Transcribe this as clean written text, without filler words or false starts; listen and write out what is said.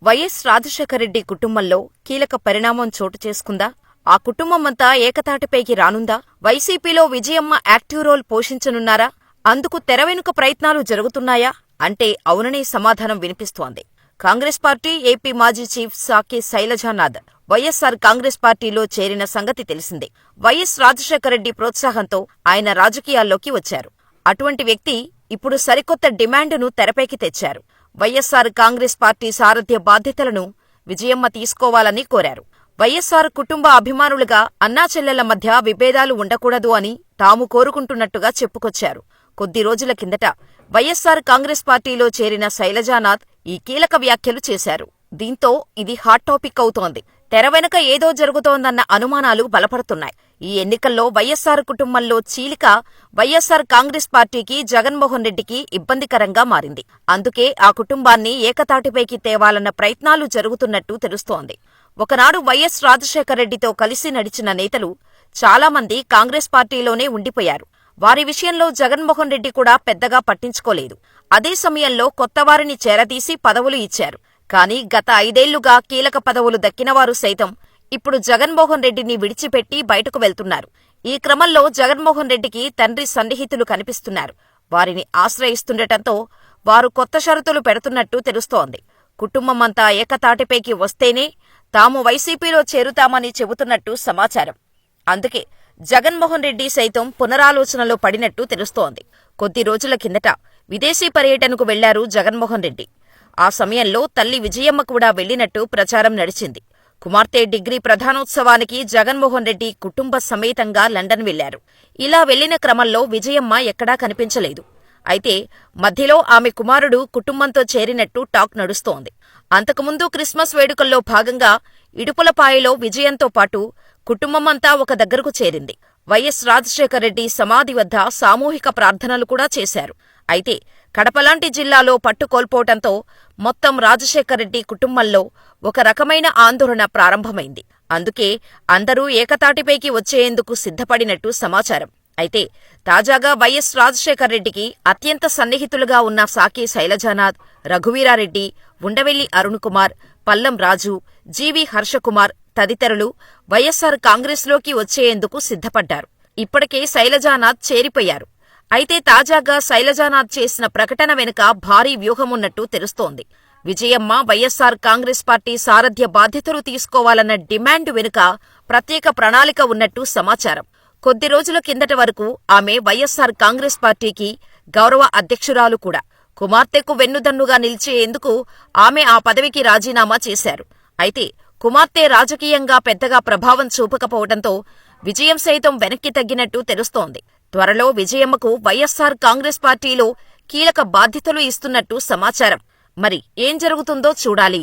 YS Rajasekhara Reddy కుటుంబంలో కీలక పరిణామం చోటు చేసుకుందా? ఆ కుటుంబమంతా ఏకతాటిపైకి రానుందా? వైసీపీలో విజయమ్మ యాక్టివ్ రోల్ పోషించనున్నారా? అందుకు తెరవెనుక ప్రయత్నాలు జరుగుతున్నాయా అంటే అవుననే సమాధానం వినిపిస్తోంది. కాంగ్రెస్ పార్టీ ఏపీ మాజీ చీఫ్ సాకే శైలజానాథ్ వైఎస్సార్ కాంగ్రెస్ పార్టీలో చేరిన సంగతి తెలిసిందే. వైఎస్ రాజశేఖరరెడ్డి ప్రోత్సాహంతో ఆయన రాజకీయాల్లోకి వచ్చారు. అటువంటి వ్యక్తి ఇప్పుడు సరికొత్త డిమాండును తెరపైకి తెచ్చారు. వైఎస్సార్ కాంగ్రెస్ పార్టీ సారథ్య బాధ్యతలను విజయమ్మ తీసుకోవాలని కోరారు. వైఎస్సార్ కుటుంబ అభిమానులుగా అన్నాచెల్లెళ్ల మధ్య విభేదాలు ఉండకూడదు అని తాము కోరుకుంటున్నట్టుగా చెప్పుకొచ్చారు. కొద్ది రోజుల కిందట వైఎస్సార్ కాంగ్రెస్ పార్టీలో చేరిన శైలజానాథ్ ఈ కీలక వ్యాఖ్యలు చేశారు. దీంతో ఇది హాట్ టాపిక్ అవుతోంది. తెర వెనుక ఏదో జరుగుతోందన్న అనుమానాలు బలపడుతున్నాయి. ఈ ఎన్నికల్లో వైఎస్సార్ కుటుంబంలో చీలిక వైఎస్సార్ కాంగ్రెస్ పార్టీకి, జగన్మోహన్ రెడ్డికి ఇబ్బందికరంగా మారింది. అందుకే ఆ కుటుంబాన్ని ఏకతాటిపైకి తేవాలన్న ప్రయత్నాలు జరుగుతున్నట్టు తెలుస్తోంది. ఒకనాడు వైఎస్ రాజశేఖరరెడ్డితో కలిసి నడిచిన నేతలు చాలామంది కాంగ్రెస్ పార్టీలోనే ఉండిపోయారు. వారి విషయంలో జగన్మోహన్ రెడ్డి కూడా పెద్దగా పట్టించుకోలేదు. అదే సమయంలో కొత్తవారిని చేరదీసి పదవులు ఇచ్చారు. కానీ గత 5 ఏళ్లుగా కీలక పదవులు దక్కినవారు సైతం ఇప్పుడు జగన్మోహన్ రెడ్డిని విడిచిపెట్టి బయటకు వెళ్తున్నారు. ఈ క్రమంలో జగన్మోహన్ రెడ్డికి తండ్రి సన్నిహితులు కనిపిస్తున్నారు. వారిని ఆశ్రయిస్తుండటంతో వారు కొత్త షరతులు పెడుతున్నట్టు తెలుస్తోంది. కుటుంబమంతా ఏకతాటిపైకి వస్తేనే తాము వైసీపీలో చేరుతామని చెబుతున్నట్టు సమాచారం. అందుకే జగన్మోహన్ రెడ్డి సైతం పునరాలోచనలో పడినట్టు తెలుస్తోంది. కొద్ది రోజుల కిందట విదేశీ పర్యటనకు వెళ్లారు జగన్మోహన్ రెడ్డి. ఆ సమయంలో తల్లి విజయమ్మ కూడా వెళ్లినట్టు ప్రచారం నడిచింది. కుమార్తె డిగ్రీ ప్రధానోత్సవానికి జగన్మోహన్ రెడ్డి కుటుంబ సమేతంగా లండన్ వెళ్లారు. ఇలా వెళ్లిన క్రమంలో విజయమ్మ ఎక్కడా కనిపించలేదు. అయితే మధ్యలో ఆమె కుమారుడు కుటుంబంతో చేరినట్టు టాక్ నడుస్తోంది. అంతకుముందు క్రిస్మస్ వేడుకల్లో భాగంగా ఇడుపులపాయలో విజయంతో పాటు కుటుంబమంతా ఒక దగ్గరకు చేరింది. వైఎస్ రాజశేఖరరెడ్డి సమాధి వద్ద సామూహిక ప్రార్థనలు కూడా చేశారు. అయితే కడపలాంటి జిల్లాలో పట్టుకోల్పోవటంతో మొత్తం రాజశేఖరరెడ్డి కుటుంబంలో ఒక రకమైన ఆందోళన ప్రారంభమైంది. అందుకే అందరూ ఏకతాటిపైకి వచ్చేందుకు సిద్ధపడినట్టు సమాచారం. అయితే తాజాగా వైఎస్ రాజశేఖరరెడ్డికి అత్యంత సన్నిహితులుగా ఉన్న సాకే శైలజానాథ్, రఘువీరారెడ్డి, ఉండవెల్లి అరుణ్కుమార్, పల్లం రాజు, జీవీ హర్షకుమార్ తదితరులు వైఎస్సార్ కాంగ్రెస్లోకి వచ్చేందుకు సిద్ధపడ్డారు. ఇప్పటికే శైలజానాథ్ చేరిపోయారు. అయితే తాజాగా శైలజానాథ్ చేసిన ప్రకటన వెనుక భారీ వ్యూహమున్నట్టు తెలుస్తోంది. విజయమ్మ వైఎస్సార్ కాంగ్రెస్ పార్టీ సారథ్య బాధ్యతలు తీసుకోవాలన్న డిమాండ్ వెనుక ప్రత్యేక ప్రణాళిక ఉన్నట్టు సమాచారం. కొద్ది రోజుల కిందట వరకు ఆమె వైఎస్సార్ కాంగ్రెస్ పార్టీకి గౌరవ అధ్యక్షురాలు కూడా. కుమార్తెకు వెన్నుదన్నుగా నిలిచేందుకు ఆమె ఆ పదవికి రాజీనామా చేశారు. అయితే కుమార్తె రాజకీయంగా పెద్దగా ప్రభావం చూపకపోవడంతో విజయం సైతం వెనక్కి తగ్గినట్టు తెలుస్తోంది. త్వరలో విజయమ్మకు వైఎస్సార్ కాంగ్రెస్ పార్టీలో కీలక బాధ్యతలు ఇస్తున్నట్టు సమాచారం. మరి ఏం జరుగుతుందో చూడాలి.